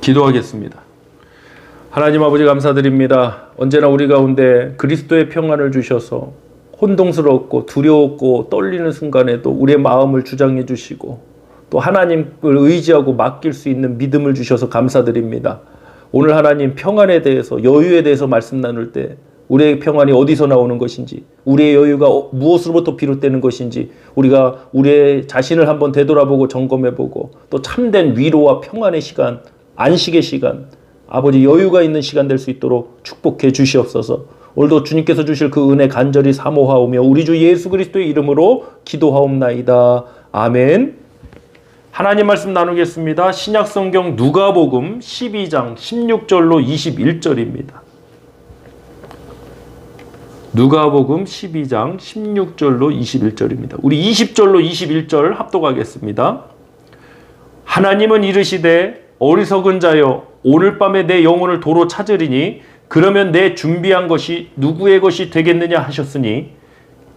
기도하겠습니다. 하나님 아버지 감사드립니다. 언제나 우리 가운데 그리스도의 평안을 주셔서 혼동스럽고 두려웠고 떨리는 순간에도 우리의 마음을 주장해 주시고 또 하나님을 의지하고 맡길 수 있는 믿음을 주셔서 감사드립니다. 오늘 하나님 평안에 대해서 여유에 대해서 말씀 나눌 때 우리의 평안이 어디서 나오는 것인지, 우리의 여유가 무엇으로부터 비롯되는 것인지 우리가 우리의 자신을 한번 되돌아보고 점검해보고 또 참된 위로와 평안의 시간, 안식의 시간, 아버지 여유가 있는 시간 될 수 있도록 축복해 주시옵소서. 오늘도 주님께서 주실 그 은혜 간절히 사모하오며 우리 주 예수 그리스도의 이름으로 기도하옵나이다. 아멘. 하나님 말씀 나누겠습니다. 신약성경 누가복음 12장 16절로 21절입니다. 누가복음 12장 16절로 21절입니다. 우리 20절로 21절 합독하겠습니다. 하나님은 이르시되 어리석은 자여 오늘 밤에 내 영혼을 도로 찾으리니 그러면 내 준비한 것이 누구의 것이 되겠느냐 하셨으니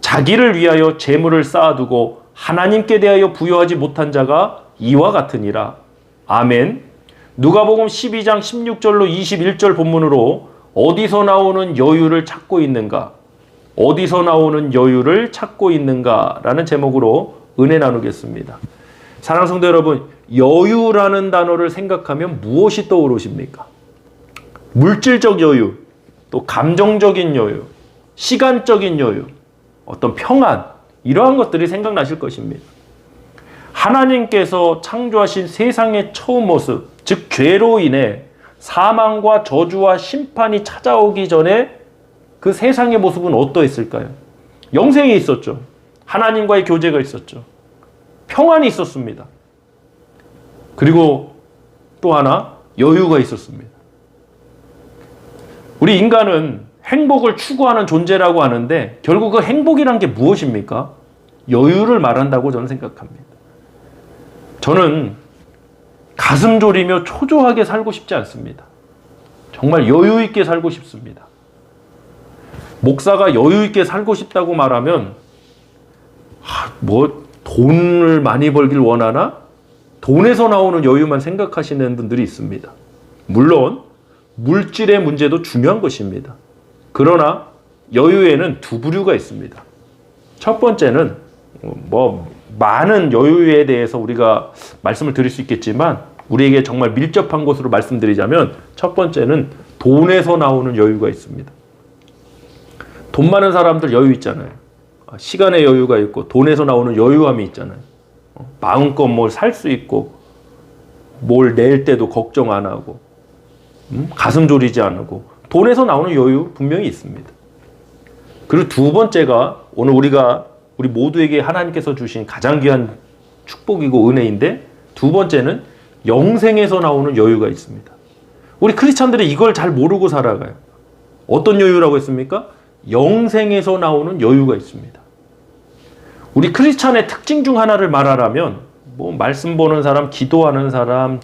자기를 위하여 재물을 쌓아두고 하나님께 대하여 부여하지 못한 자가 이와 같으니라. 아멘. 누가복음 12장 16절로 21절 본문으로 어디서 나오는 여유를 찾고 있는가? 어디서 나오는 여유를 찾고 있는가? 라는 제목으로 은혜 나누겠습니다. 사랑하는 성도 여러분, 여유라는 단어를 생각하면 무엇이 떠오르십니까? 물질적 여유, 또 감정적인 여유, 시간적인 여유, 어떤 평안, 이러한 것들이 생각나실 것입니다. 하나님께서 창조하신 세상의 처음 모습, 즉 죄로 인해 사망과 저주와 심판이 찾아오기 전에 그 세상의 모습은 어떠했을까요? 영생이 있었죠. 하나님과의 교제가 있었죠. 평안이 있었습니다. 그리고 또 하나 여유가 있었습니다. 우리 인간은 행복을 추구하는 존재라고 하는데 결국 그 행복이란 게 무엇입니까? 여유를 말한다고 저는 생각합니다. 저는 가슴 졸이며 초조하게 살고 싶지 않습니다. 정말 여유 있게 살고 싶습니다. 목사가 여유 있게 살고 싶다고 말하면 돈을 많이 벌길 원하나? 돈에서 나오는 여유만 생각하시는 분들이 있습니다. 물론 물질의 문제도 중요한 것입니다. 그러나 여유에는 두 부류가 있습니다. 첫 번째는 많은 여유에 대해서 우리가 말씀을 드릴 수 있겠지만 우리에게 정말 밀접한 것으로 말씀드리자면 첫 번째는 돈에서 나오는 여유가 있습니다. 돈 많은 사람들 여유 있잖아요. 시간의 여유가 있고 돈에서 나오는 여유함이 있잖아요. 마음껏 뭘 살 수 있고 뭘 낼 때도 걱정 안 하고 가슴 졸이지 않고 돈에서 나오는 여유 분명히 있습니다. 그리고 두 번째가 오늘 우리 모두에게 하나님께서 주신 가장 귀한 축복이고 은혜인데 두 번째는 영생에서 나오는 여유가 있습니다. 우리 크리스찬들이 이걸 잘 모르고 살아가요. 어떤 여유라고 했습니까? 영생에서 나오는 여유가 있습니다. 우리 크리스찬의 특징 중 하나를 말하라면 말씀 보는 사람, 기도하는 사람,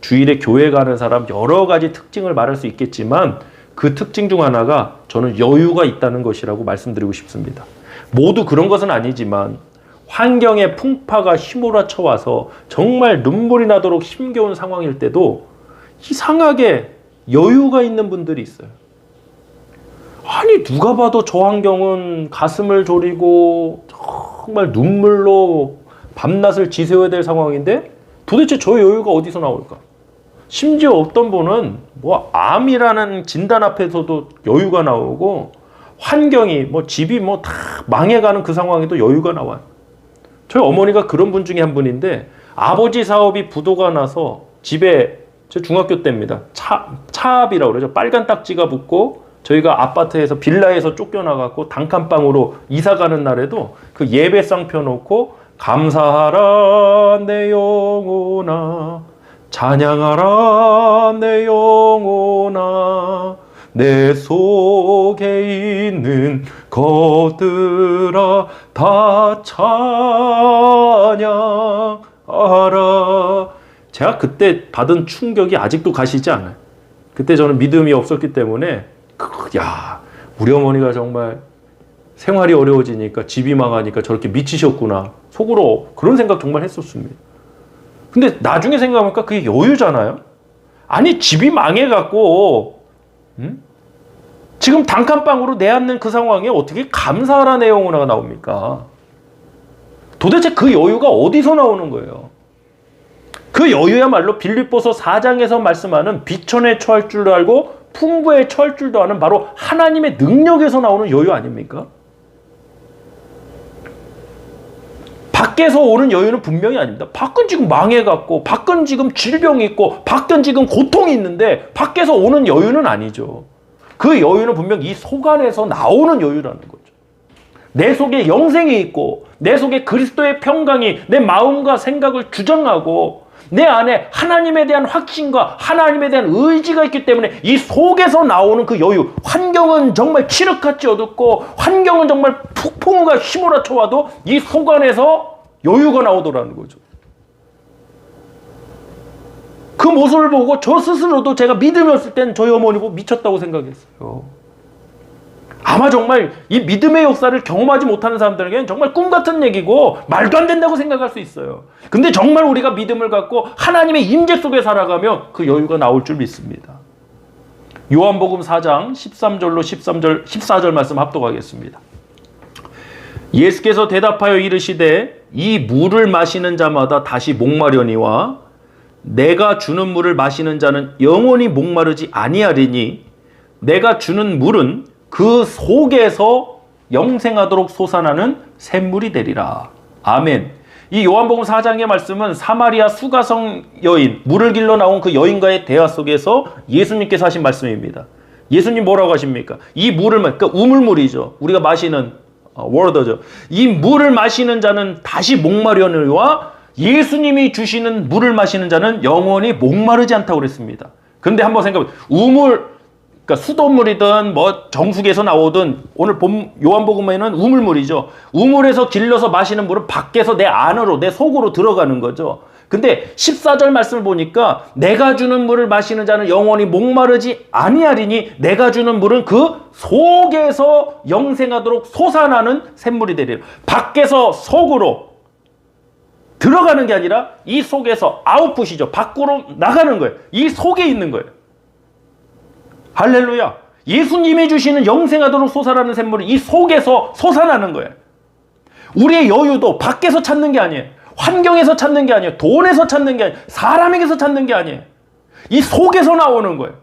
주일에 교회 가는 사람 여러 가지 특징을 말할 수 있겠지만 그 특징 중 하나가 저는 여유가 있다는 것이라고 말씀드리고 싶습니다. 모두 그런 것은 아니지만 환경의 풍파가 휘몰아쳐 와서 정말 눈물이 나도록 힘겨운 상황일 때도 이상하게 여유가 있는 분들이 있어요. 아니 누가 봐도 저 환경은 가슴을 졸이고 정말 눈물로 밤낮을 지새워야 될 상황인데 도대체 저 여유가 어디서 나올까? 심지어 어떤 분은 암이라는 진단 앞에서도 여유가 나오고 환경이 집이 다 망해가는 그 상황에도 여유가 나와요. 저희 어머니가 그런 분 중에 한 분인데 아버지 사업이 부도가 나서 집에 저 중학교 때입니다. 차압이라고 그러죠. 빨간 딱지가 붙고 저희가 아파트에서 빌라에서 쫓겨나갖고 단칸방으로 이사 가는 날에도 그 예배상 펴놓고 감사하라 내 영혼아 찬양하라 내 영혼아 내 속에 있는 것들아 다 찬양하라. 제가 그때 받은 충격이 아직도 가시지 않아요. 그때 저는 믿음이 없었기 때문에 우리 어머니가 정말 생활이 어려워지니까 집이 망하니까 저렇게 미치셨구나. 속으로 그런 생각 정말 했었습니다. 근데 나중에 생각해보니까 그게 여유잖아요. 아니 집이 망해갖고 지금 단칸방으로 내앉는 그 상황에 어떻게 감사하라 내용으로 나옵니까? 도대체 그 여유가 어디서 나오는 거예요? 그 여유야말로 빌립보서 4장에서 말씀하는 비천에 처할 줄도 알고 풍부에 처할 줄도 아는 바로 하나님의 능력에서 나오는 여유 아닙니까? 밖에서 오는 여유는 분명히 아닙니다. 밖은 지금 망해갖고, 밖은 지금 질병이 있고, 밖은 지금 고통이 있는데 밖에서 오는 여유는 아니죠. 그 여유는 분명 이 속 안에서 나오는 여유라는 거죠. 내 속에 영생이 있고, 내 속에 그리스도의 평강이 내 마음과 생각을 주장하고, 내 안에 하나님에 대한 확신과 하나님에 대한 의지가 있기 때문에 이 속에서 나오는 그 여유, 환경은 정말 칠흑같이 어둡고 환경은 정말 폭풍우가 휘몰아쳐 와도 이 속 안에서 여유가 나오더라는 거죠. 그 모습을 보고 저 스스로도 제가 믿음이었을 땐 저희 어머니 보고 미쳤다고 생각했어요. 아마 정말 이 믿음의 역사를 경험하지 못하는 사람들에게는 정말 꿈 같은 얘기고 말도 안 된다고 생각할 수 있어요. 근데 정말 우리가 믿음을 갖고 하나님의 임재 속에 살아가면 그 여유가 나올 줄 믿습니다. 요한복음 4장 13절로 14절 말씀 합독하겠습니다. 예수께서 대답하여 이르시되 이 물을 마시는 자마다 다시 목마려니와 내가 주는 물을 마시는 자는 영원히 목마르지 아니하리니 내가 주는 물은 그 속에서 영생하도록 솟아나는 샘물이 되리라. 아멘. 이 요한복음 4장의 말씀은 사마리아 수가성 여인, 물을 길러 나온 그 여인과의 대화 속에서 예수님께서 하신 말씀입니다. 예수님 뭐라고 하십니까? 이 물을, 그러니까 우물물이죠. 우리가 마시는 워더죠. 이 물을 마시는 자는 다시 목마려니와 예수님이 주시는 물을 마시는 자는 영원히 목마르지 않다고 그랬습니다. 그런데 한번 생각해보세요. 그러니까 수돗물이든 뭐 정수기에서 나오든 오늘 요한복음에는 우물물이죠. 우물에서 길러서 마시는 물은 밖에서 내 안으로, 내 속으로 들어가는 거죠. 근데 14절 말씀을 보니까 내가 주는 물을 마시는 자는 영원히 목마르지 아니하리니 내가 주는 물은 그 속에서 영생하도록 솟아나는 샘물이 되리라. 밖에서 속으로 들어가는 게 아니라 이 속에서 아웃풋이죠. 밖으로 나가는 거예요. 이 속에 있는 거예요. 할렐루야. 예수님이 주시는 영생하도록 솟아나는 샘물이 이 속에서 솟아나는 거예요. 우리의 여유도 밖에서 찾는 게 아니에요. 환경에서 찾는 게 아니에요. 돈에서 찾는 게 아니에요. 사람에게서 찾는 게 아니에요. 이 속에서 나오는 거예요.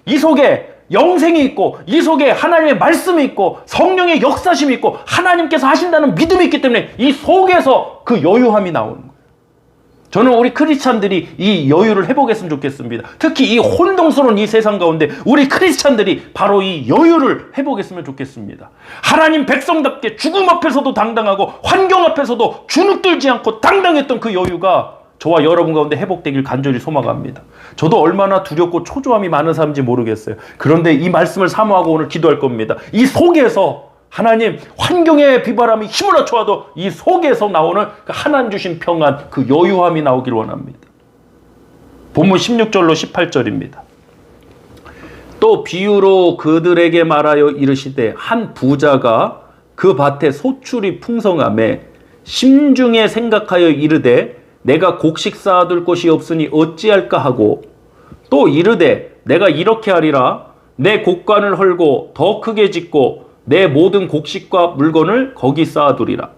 이 속에 영생이 있고 이 속에 하나님의 말씀이 있고 성령의 역사심이 있고 하나님께서 하신다는 믿음이 있기 때문에 이 속에서 그 여유함이 나오는 거예요. 저는 우리 크리스찬들이 이 여유를 회복했으면 좋겠습니다. 특히 이 혼동스러운 이 세상 가운데 우리 크리스찬들이 바로 이 여유를 회복했으면 좋겠습니다. 하나님 백성답게 죽음 앞에서도 당당하고 환경 앞에서도 주눅들지 않고 당당했던 그 여유가 저와 여러분 가운데 회복되길 간절히 소망합니다. 저도 얼마나 두렵고 초조함이 많은 사람인지 모르겠어요. 그런데 이 말씀을 사모하고 오늘 기도할 겁니다. 이 속에서 하나님 환경의 비바람이 힘을 맞춰와도 이 속에서 나오는 그 하나님 주신 평안, 그 여유함이 나오길 원합니다. 본문 16절로 18절입니다. 또 비유로 그들에게 말하여 이르시되 한 부자가 그 밭에 소출이 풍성하매 심중에 생각하여 이르되 내가 곡식 쌓아둘 곳이 없으니 어찌할까 하고 또 이르되 내가 이렇게 하리라 내 곡간을 헐고 더 크게 짓고 내 모든 곡식과 물건을 거기 쌓아두리라.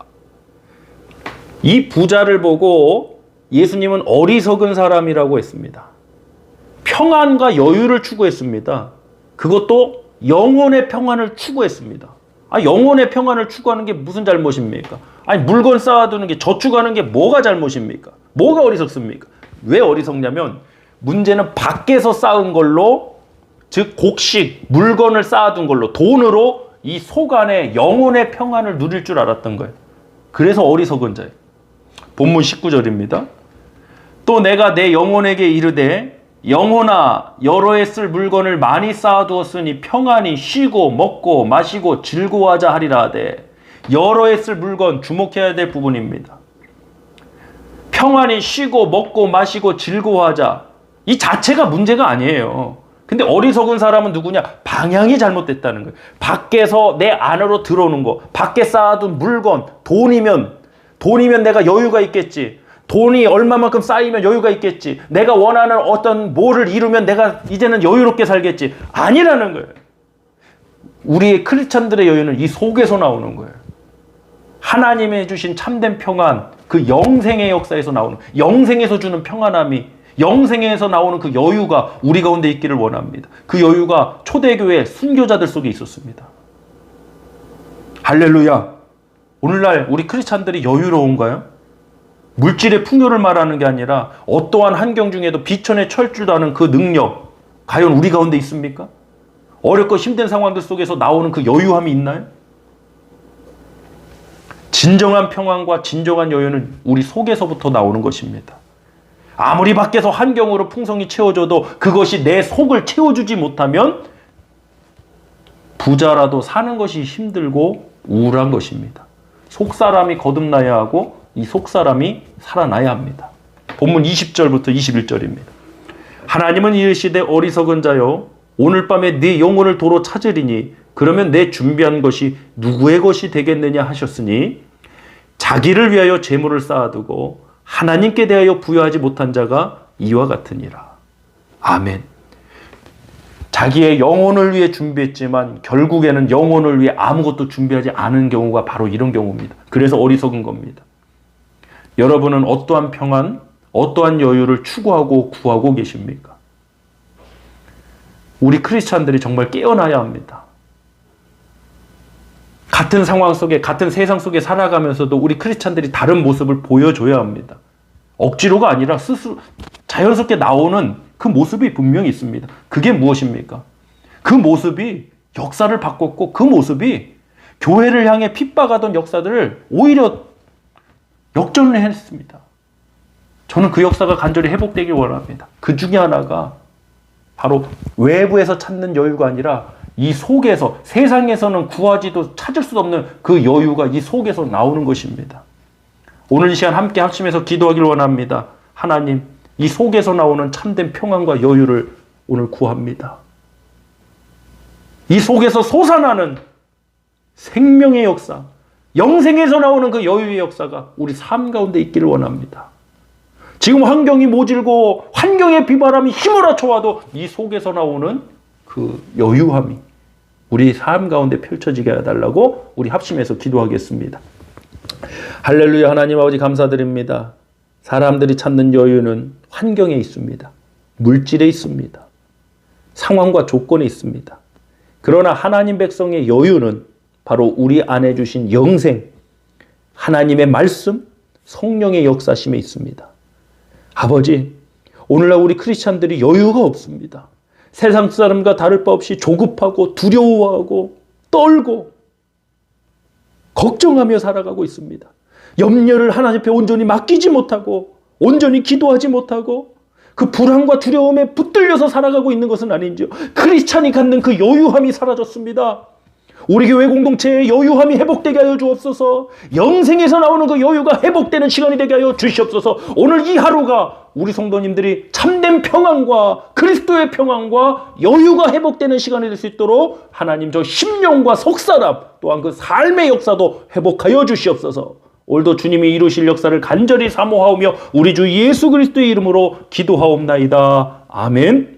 이 부자를 보고 예수님은 어리석은 사람이라고 했습니다. 평안과 여유를 추구했습니다. 그것도 영혼의 평안을 추구했습니다. 영혼의 평안을 추구하는 게 무슨 잘못입니까? 물건 쌓아두는 게, 저축하는 게 뭐가 잘못입니까? 뭐가 어리석습니까? 왜 어리석냐면 문제는 밖에서 쌓은 걸로, 즉 곡식, 물건을 쌓아둔 걸로, 돈으로 이 속 안에 영혼의 평안을 누릴 줄 알았던 거예요. 그래서 어리석은 자예요. 본문 19절입니다. 또 내가 내 영혼에게 이르되 영혼아 여러 해 쓸 물건을 많이 쌓아두었으니 평안히 쉬고 먹고 마시고 즐거워하자 하리라 하되, 여러 해 쓸 물건, 주목해야 될 부분입니다. 평안히 쉬고 먹고 마시고 즐거워하자, 이 자체가 문제가 아니에요. 근데 어리석은 사람은 누구냐? 방향이 잘못됐다는 거예요. 밖에서 내 안으로 들어오는 거, 밖에 쌓아둔 물건, 돈이면 내가 여유가 있겠지. 돈이 얼마만큼 쌓이면 여유가 있겠지. 내가 원하는 어떤 뭐를 이루면 내가 이제는 여유롭게 살겠지. 아니라는 거예요. 우리의 크리스찬들의 여유는 이 속에서 나오는 거예요. 하나님의 주신 참된 평안, 그 영생의 역사에서 나오는, 영생에서 주는 평안함이, 영생에서 나오는 그 여유가 우리 가운데 있기를 원합니다. 그 여유가 초대교회 순교자들 속에 있었습니다. 할렐루야. 오늘날 우리 크리스찬들이 여유로운가요? 물질의 풍요를 말하는 게 아니라 어떠한 환경 중에도 비천에 철줄도 않은 그 능력, 과연 우리 가운데 있습니까? 어렵고 힘든 상황들 속에서 나오는 그 여유함이 있나요? 진정한 평안과 진정한 여유는 우리 속에서부터 나오는 것입니다. 아무리 밖에서 환경으로 풍성히 채워줘도 그것이 내 속을 채워주지 못하면 부자라도 사는 것이 힘들고 우울한 것입니다. 속사람이 거듭나야 하고 이 속사람이 살아나야 합니다. 본문 20절부터 21절입니다. 하나님은 이르시되 어리석은 자여 오늘 밤에 네 영혼을 도로 찾으리니 그러면 내 준비한 것이 누구의 것이 되겠느냐 하셨으니 자기를 위하여 재물을 쌓아두고 하나님께 대하여 부여하지 못한 자가 이와 같으니라. 아멘. 자기의 영혼을 위해 준비했지만 결국에는 영혼을 위해 아무것도 준비하지 않은 경우가 바로 이런 경우입니다. 그래서 어리석은 겁니다. 여러분은 어떠한 평안, 어떠한 여유를 추구하고 구하고 계십니까? 우리 크리스찬들이 정말 깨어나야 합니다. 같은 상황 속에, 같은 세상 속에 살아가면서도 우리 크리스찬들이 다른 모습을 보여줘야 합니다. 억지로가 아니라 스스로 자연스럽게 나오는 그 모습이 분명히 있습니다. 그게 무엇입니까? 그 모습이 역사를 바꿨고 그 모습이 교회를 향해 핍박하던 역사들을 오히려 역전을 했습니다. 저는 그 역사가 간절히 회복되길 원합니다. 그 중에 하나가 바로 외부에서 찾는 여유가 아니라 이 속에서, 세상에서는 구하지도 찾을 수 없는 그 여유가 이 속에서 나오는 것입니다. 오늘 이 시간 함께 합심해서 기도하길 원합니다. 하나님, 이 속에서 나오는 참된 평안과 여유를 오늘 구합니다. 이 속에서 솟아나는 생명의 역사, 영생에서 나오는 그 여유의 역사가 우리 삶 가운데 있기를 원합니다. 지금 환경이 모질고 환경의 비바람이 휘몰아쳐 와도 이 속에서 나오는 그 여유함이 우리 삶 가운데 펼쳐지게 해달라고 우리 합심해서 기도하겠습니다. 할렐루야. 하나님 아버지 감사드립니다. 사람들이 찾는 여유는 환경에 있습니다. 물질에 있습니다. 상황과 조건에 있습니다. 그러나 하나님 백성의 여유는 바로 우리 안에 주신 영생, 하나님의 말씀, 성령의 역사심에 있습니다. 아버지, 오늘날 우리 크리스찬들이 여유가 없습니다. 세상 사람과 다를 바 없이 조급하고 두려워하고 떨고 걱정하며 살아가고 있습니다. 염려를 하나님 앞에 온전히 맡기지 못하고 온전히 기도하지 못하고 그 불안과 두려움에 붙들려서 살아가고 있는 것은 아닌지요. 크리스찬이 갖는 그 여유함이 사라졌습니다. 우리 교회 공동체의 여유함이 회복되게 하여 주옵소서. 영생에서 나오는 그 여유가 회복되는 시간이 되게 하여 주시옵소서. 오늘 이 하루가 우리 성도님들이 참된 평안과 그리스도의 평안과 여유가 회복되는 시간이 될 수 있도록 하나님 저 심령과 속사람 또한 그 삶의 역사도 회복하여 주시옵소서. 오늘도 주님이 이루실 역사를 간절히 사모하오며 우리 주 예수 그리스도의 이름으로 기도하옵나이다. 아멘.